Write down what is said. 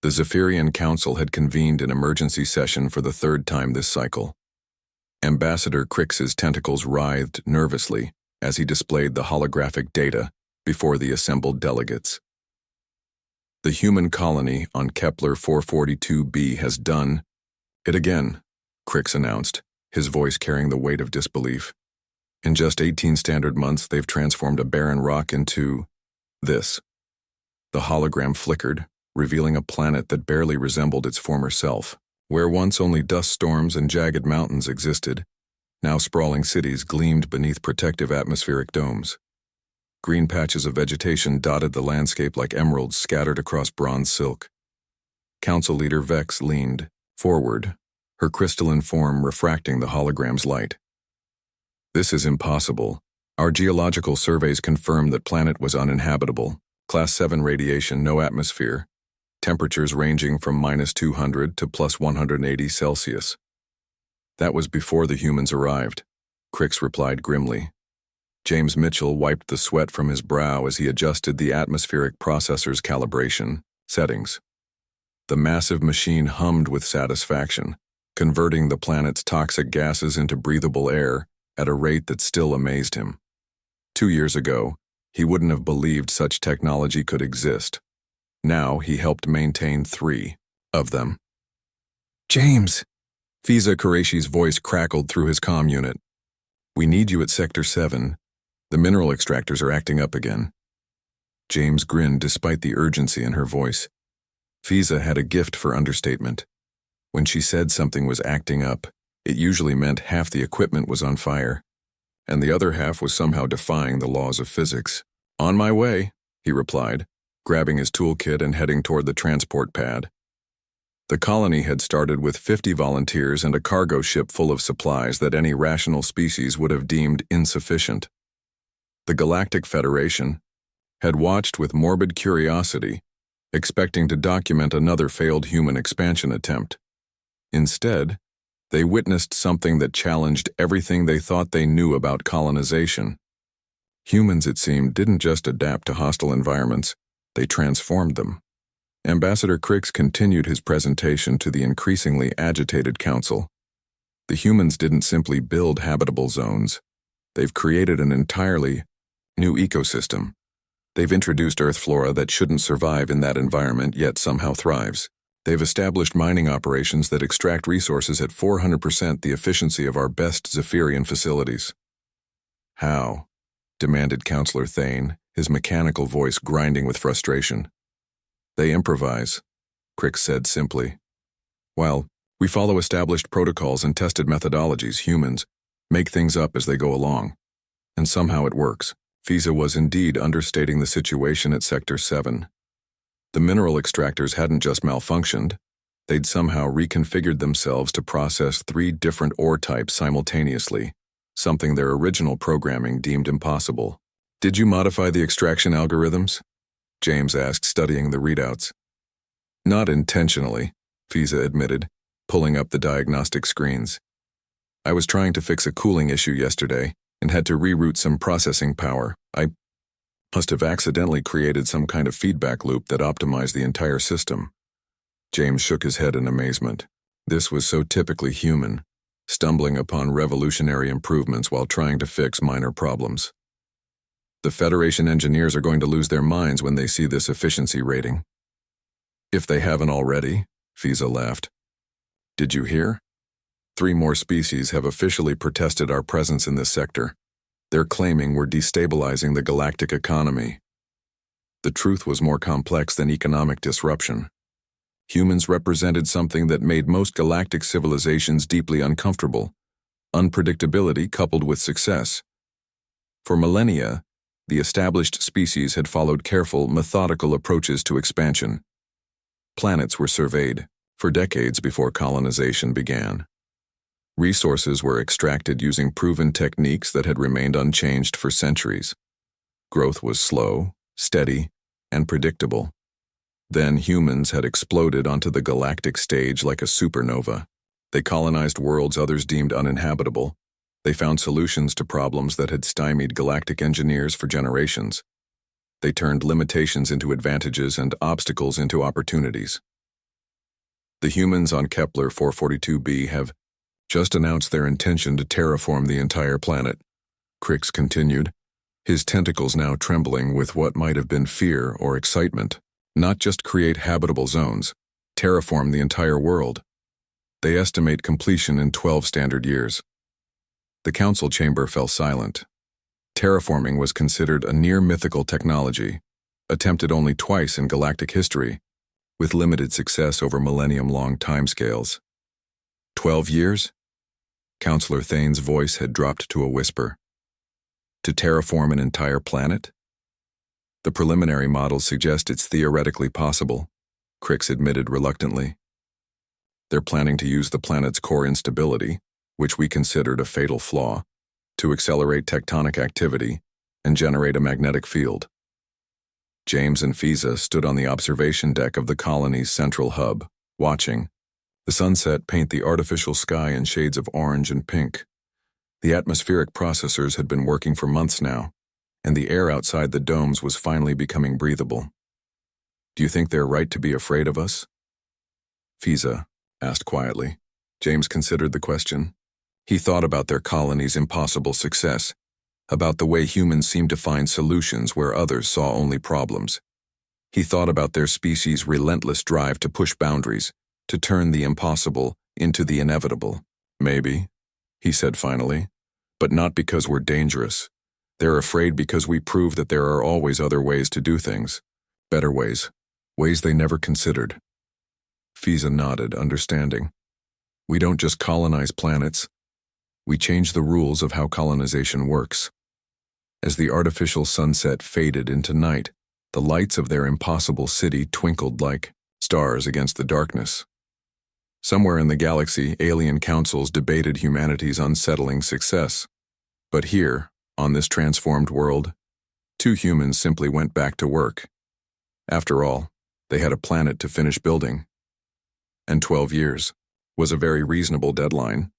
The Zephyrian Council had convened an emergency session for the third time this cycle. Ambassador Crix's tentacles writhed nervously as he displayed the holographic data before the assembled delegates. The human colony on Kepler 442b has done it again, Crix announced, his voice carrying the weight of disbelief. In just 18 standard months, they've transformed a barren rock into this. The hologram flickered, revealing a planet that barely resembled its former self. Where once only dust storms and jagged mountains existed, now sprawling cities gleamed beneath protective atmospheric domes. Green patches of vegetation dotted the landscape like emeralds scattered across bronze silk. Council leader Vex leaned forward, her crystalline form refracting the hologram's light. This is impossible. Our geological surveys confirm that planet was uninhabitable. Class 7 radiation, no atmosphere. Temperatures ranging from -200 to +180 Celsius. That was before the humans arrived, Crix replied grimly. James Mitchell wiped the sweat from his brow as he adjusted the atmospheric processor's calibration settings. The massive machine hummed with satisfaction, converting the planet's toxic gases into breathable air at a rate that still amazed him. 2 years ago, he wouldn't have believed such technology could exist. Now he helped maintain 3 of them. James! Fiza Qureshi's voice crackled through his comm unit. We need you at Sector 7. The mineral extractors are acting up again. James grinned despite the urgency in her voice. Fiza had a gift for understatement. When she said something was acting up, it usually meant half the equipment was on fire, and the other half was somehow defying the laws of physics. On my way, he replied, grabbing his toolkit and heading toward the transport pad. The colony had started with 50 volunteers and a cargo ship full of supplies that any rational species would have deemed insufficient. The Galactic Federation had watched with morbid curiosity, expecting to document another failed human expansion attempt. Instead, they witnessed something that challenged everything they thought they knew about colonization. Humans, it seemed, didn't just adapt to hostile environments, they transformed them. Ambassador Crix continued his presentation to the increasingly agitated council. The humans didn't simply build habitable zones. They've created an entirely new ecosystem. They've introduced Earth flora that shouldn't survive in that environment yet somehow thrives. They've established mining operations that extract resources at 400% the efficiency of our best Zephyrian facilities. How? Demanded Counselor Thane, his mechanical voice grinding with frustration. They improvise, Crix said simply. While we follow established protocols and tested methodologies, humans make things up as they go along. And somehow it works. Fiza was indeed understating the situation at Sector 7. The mineral extractors hadn't just malfunctioned, they'd somehow reconfigured themselves to process 3 different ore types simultaneously, something their original programming deemed impossible. Did you modify the extraction algorithms? James asked, studying the readouts. Not intentionally, Fiza admitted, pulling up the diagnostic screens. I was trying to fix a cooling issue yesterday and had to reroute some processing power. I must have accidentally created some kind of feedback loop that optimized the entire system. James shook his head in amazement. This was so typically human, stumbling upon revolutionary improvements while trying to fix minor problems. The Federation engineers are going to lose their minds when they see this efficiency rating. If they haven't already, Fiza laughed. Did you hear? 3 more species have officially protested our presence in this sector. They're claiming we're destabilizing the galactic economy. The truth was more complex than economic disruption. Humans represented something that made most galactic civilizations deeply uncomfortable: unpredictability coupled with success. For millennia, the established species had followed careful, methodical approaches to expansion. Planets were surveyed for decades before colonization began. Resources were extracted using proven techniques that had remained unchanged for centuries. Growth was slow, steady, and predictable. Then humans had exploded onto the galactic stage like a supernova. They colonized worlds others deemed uninhabitable. They found solutions to problems that had stymied galactic engineers for generations. They turned limitations into advantages and obstacles into opportunities. The humans on Kepler 442b have just announced their intention to terraform the entire planet, Crix continued, his tentacles now trembling with what might have been fear or excitement. Not just create habitable zones, terraform the entire world. They estimate completion in 12 standard years. The council chamber fell silent. Terraforming was considered a near-mythical technology, attempted only twice in galactic history, with limited success over millennium-long timescales. 12 years? Councillor Thane's voice had dropped to a whisper. To terraform an entire planet? The preliminary models suggest it's theoretically possible, Crix admitted reluctantly. They're planning to use the planet's core instability, which we considered a fatal flaw, to accelerate tectonic activity and generate a magnetic field. James and Fiza stood on the observation deck of the colony's central hub, watching the sunset paint the artificial sky in shades of orange and pink. The atmospheric processors had been working for months now, and the air outside the domes was finally becoming breathable. Do you think they're right to be afraid of us? Fiza asked quietly. James considered the question. He thought about their colony's impossible success, about the way humans seemed to find solutions where others saw only problems. He thought about their species' relentless drive to push boundaries, to turn the impossible into the inevitable. Maybe, he said finally, but not because we're dangerous. They're afraid because we prove that there are always other ways to do things. Better ways. Ways they never considered. Fiza nodded, understanding. We don't just colonize planets. We change the rules of how colonization works. As the artificial sunset faded into night, the lights of their impossible city twinkled like stars against the darkness. Somewhere in the galaxy, alien councils debated humanity's unsettling success. But here, on this transformed world, two humans simply went back to work. After all, they had a planet to finish building. And 12 years was a very reasonable deadline.